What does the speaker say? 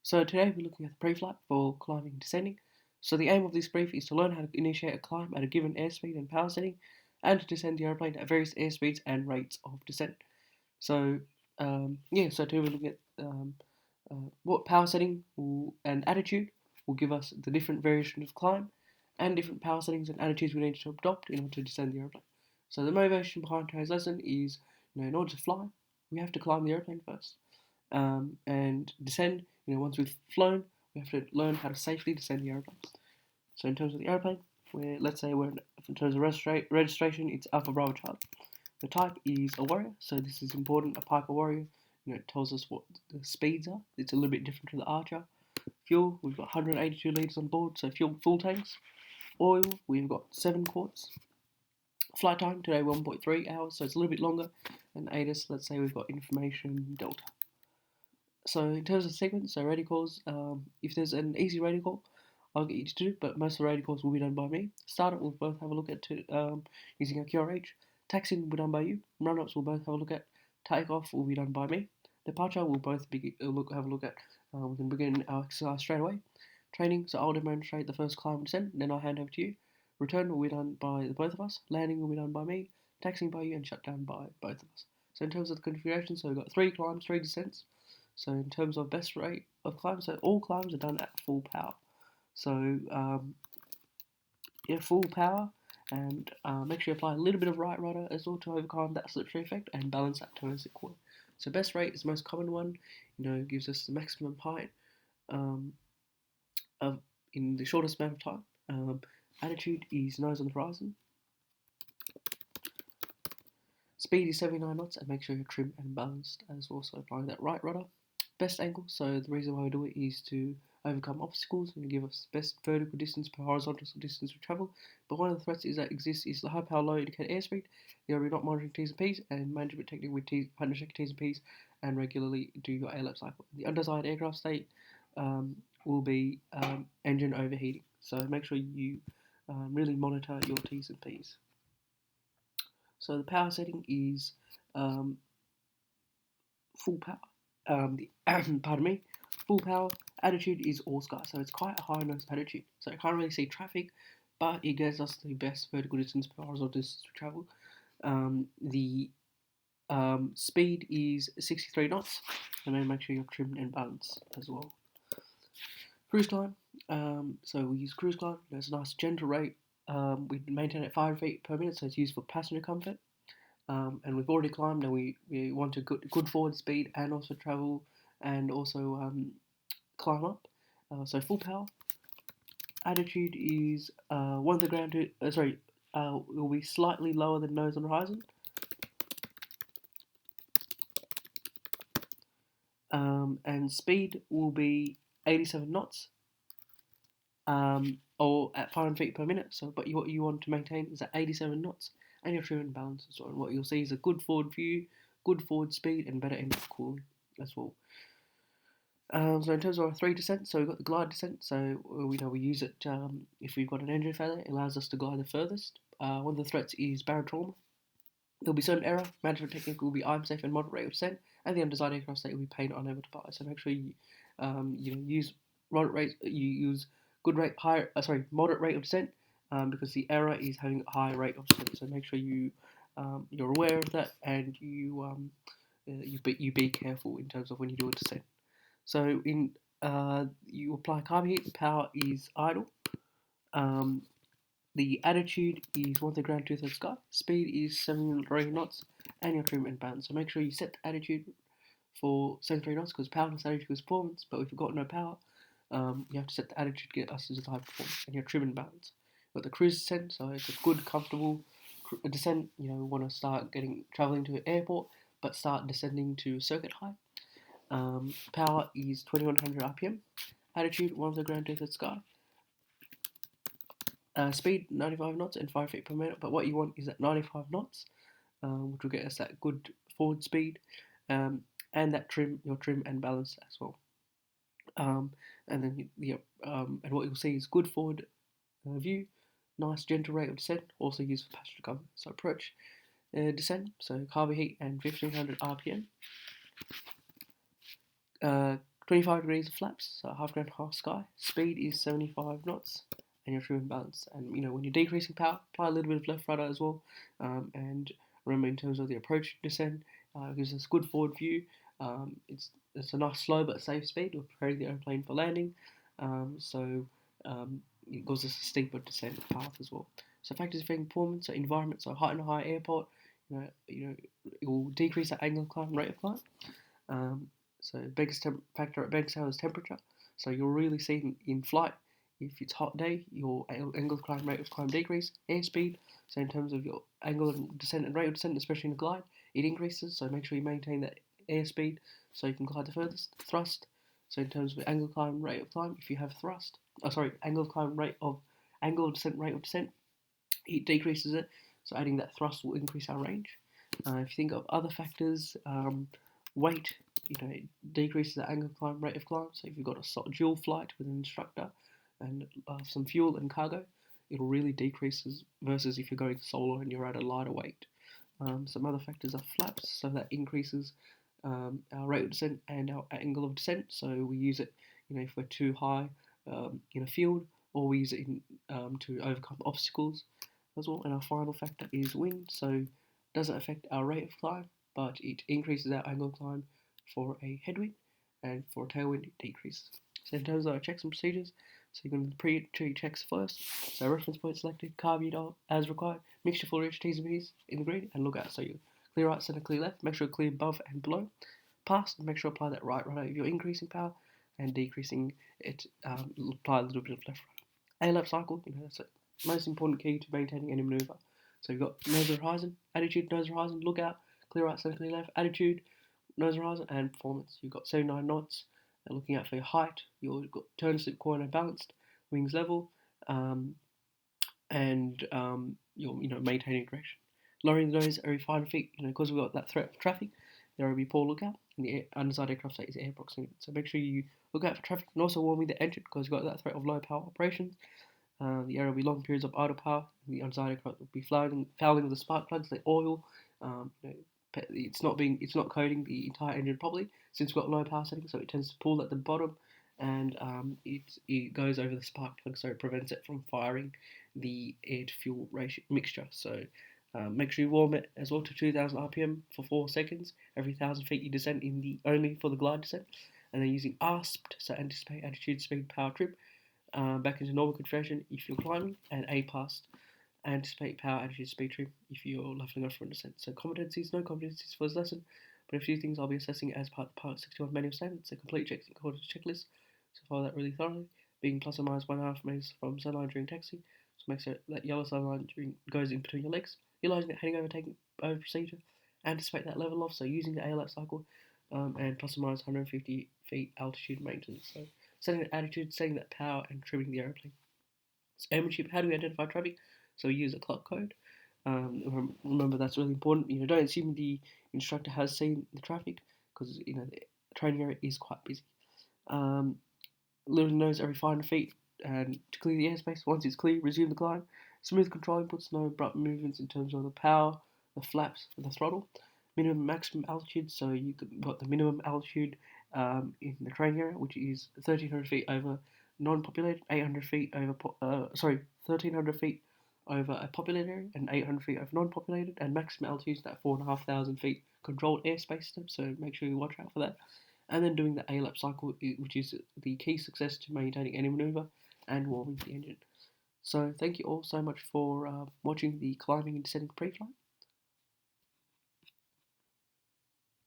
So today we're looking at the pre-flight for climbing and descending. So the aim of this brief is to learn how to initiate a climb at a given airspeed and power setting, and to descend the airplane at various airspeeds and rates of descent. So so today we're looking at what power setting and attitude will give us the different variations of climb, and different power settings and attitudes we need to adopt in order to descend the airplane. So the motivation behind today's lesson is, in order to fly, we have to climb the airplane first, and descend. Once we've flown, we have to learn how to safely descend the airplane. So in terms of the airplane, let's say in terms of registration, it's Alpha Bravo Charlie. The type is a warrior, so this is important. A Piper warrior, it tells us what the speeds are. It's a little bit different to the Archer. Fuel, we've got 182 litres on board, so fuel full tanks. Oil, we've got 7 quarts. Flight time today 1.3 hours, so it's a little bit longer. And ATIS, let's say we've got information delta. So in terms of sequence, so radio calls, if there's an easy radio call, I'll get you to do, but most of the radio calls will be done by me. Startup will both have a look at using a QRH. Taxiing will be done by you. Run-ups will both have a look at. Takeoff will be done by me. Departure will both have a look at. We can begin our exercise straight away. Training, so I'll demonstrate the first climb and descent, then I'll hand over to you. Return will be done by the both of us. Landing will be done by me. Taxiing by you, and shutdown by both of us. So in terms of the configuration, so we've got 3 climbs, 3 descents. So in terms of best rate of climb, so all climbs are done at full power. So full power, and make sure you apply a little bit of right rudder as well to overcome that slipstream effect and balance that turns equally. So best rate is the most common one. Gives us the maximum height in the shortest amount of time. Attitude is nose on the horizon. Speed is 79 knots, and make sure you're trim and balanced as well. So applying that right rudder. Best angle, so the reason why we do it is to overcome obstacles and give us best vertical distance per horizontal distance we travel. But one of the threats that exists is the high power low indicator airspeed. We're not monitoring T's and P's, and management technique with check T's and P's, and regularly do your ALAP cycle. The undesired aircraft state will be engine overheating, so make sure you really monitor your T's and P's. So the power setting is full power. Pardon me, full power. Attitude is all sky, so it's quite a high nose attitude. So I can't really see traffic, but it gives us the best vertical distance per horizontal distance to travel. The speed is 63 knots, and then make sure you're trimmed and balanced as well. Cruise time, so we use cruise climb. There's a nice gentle rate. We maintain at 5 feet per minute, so it's used for passenger comfort. And we've already climbed, and we want a good forward speed and also travel and also climb up. So full power. Attitude is one of the ground to will be slightly lower than nose on horizon. And speed will be 87 knots, or at 500 feet per minute. So, but what you want to maintain is at 87 knots, and your trim and balance as well. And what you'll see is a good forward view, good forward speed, and better engine cooling as well. So in terms of our 3 descent, so we've got the glide descent. So we use it if we've got an engine failure. It allows us to glide the furthest. One of the threats is barotrauma. There'll be certain error. Management technique will be I'm safe and moderate rate of descent, and the undesired aircraft state will be pain unable to fly. So make sure you use moderate rate. You use moderate rate of descent, because the error is having a high rate of descent. So make sure you're aware of that, and you be careful in terms of when you do a descent. So you apply carb heat. The power is idle. The attitude is 1/3 ground, 2/3 sky. Speed is 73 knots, and your trim and balance. So make sure you set the attitude for 73 knots, because power plus attitude is performance. But if you've got no power, you have to set the attitude to get us to desired performance, and your trim and balance. You've got the cruise descent, so it's a good, comfortable descent. We want to start traveling to an airport, but start descending to circuit height. Power is 2100 RPM. Attitude 1/3 ground, 2/3 sky. Speed 95 knots and 5 feet per minute, but what you want is at 95 knots, which will get us that good forward speed, and that your trim and balance as well. And then and what you'll see is good forward view, nice gentle rate of descent, also used for passenger comfort. So approach descent, so carb heat and 1500 RPM. 25 degrees of flaps, so half ground, half sky. Speed is 75 knots, and you're true and balanced. And when you're decreasing power, apply a little bit of left rudder as well. And remember, in terms of the approach descent, it gives us a good forward view. It's a nice slow but safe speed. We're preparing the airplane for landing, so it gives us a steeper descent path as well. So factors affecting performance, so environment, so height and high airport, it will decrease the angle of climb, rate of climb. So biggest factor at Bankstown is temperature. So you'll really see in flight, if it's hot day, your angle of climb, rate of climb decrease. Airspeed, so in terms of your angle of descent and rate of descent, especially in a glide, it increases. So make sure you maintain that airspeed so you can glide the furthest. Thrust, so in terms of angle of climb, rate of climb, if you have thrust, angle of climb, angle of descent, rate of descent, it decreases it. So adding that thrust will increase our range. If you think of other factors, weight, it decreases the angle of climb, rate of climb. So if you've got a dual flight with an instructor and some fuel and cargo, it'll really decreases versus if you're going solo and you're at a lighter weight. Some other factors are flaps, so that increases our rate of descent and our angle of descent. So we use it, if we're too high in a field, or we use it to overcome obstacles as well. And our final factor is wind, so it doesn't affect our rate of climb, but it increases our angle of climb for a headwind, and for a tailwind it decreases. So in terms of our checks and procedures, so you're going to pre-tree checks first. So reference point selected, carb unit as required, mixture full rich T's and B's in the green, and look out. So you clear right, center, clear left, make sure clear above and below. Pass, and make sure apply that right rudder if you're increasing power, and decreasing it, apply a little bit of left rudder. A-lap cycle, that's the most important key to maintaining any maneuver. So you've got nose horizon, attitude, nose horizon, look out, clear right, center, clear left, attitude, nose horizon, and performance. You've got 79 knots, and looking out for your height, you've got turn, slip, corner balanced, wings level, and you're maintaining direction. Lowering the nose every 5 feet, because we've got that threat of traffic, there will be poor lookout, and the underside aircraft state is air proximity. So make sure you look out for traffic, and also warming the engine, because you've got that threat of low power operations. The area will be long periods of idle power. The underside aircraft will be fouling with the spark plugs, the oil. It's not coating the entire engine properly since we've got low power settings, so it tends to pull at the bottom, and it goes over the spark plug, so it prevents it from firing the air to fuel ratio mixture. So make sure you warm it as well to 2000 RPM for 4 seconds every 1000 feet you descend only for the glide descent, and then using ASPT, so anticipate, attitude, speed, power, trip, back into normal configuration if you're climbing, and APAST, anticipate, power, attitude, speed, trim if you're leveling off for a descent. So competencies, no competencies for this lesson, but a few things I'll be assessing as part of Part 61 manual standards. So complete checks in accordance to checklist, so follow that really thoroughly. Being plus or minus 1.5 meters from sunline during taxi, so make sure that yellow sunline goes in between your legs. Utilizing the heading over, taking over procedure, anticipate that level off, so using the A-lap cycle, and plus or minus 150 feet altitude maintenance. So setting that attitude, setting that power, and trimming the aeroplane. So airmanship, how do we identify traffic? So we use a clock code. Remember, that's really important. Don't assume the instructor has seen the traffic, because the training area is quite busy. Little nose every 500 feet, and to clear the airspace. Once it's clear, resume the climb. Smooth control inputs, no abrupt movements in terms of the power, the flaps, and the throttle. Minimum maximum altitude, so you've got the minimum altitude in the training area, which is 1300 feet over non-populated, 800 feet over 1300 feet over a populated area, and 800 feet over non-populated, and maximum altitude is that 4,500 feet controlled airspace step, so make sure you watch out for that. And then doing the A-lap cycle, which is the key success to maintaining any maneuver and warming the engine. So thank you all so much for watching the climbing and descending pre-flight.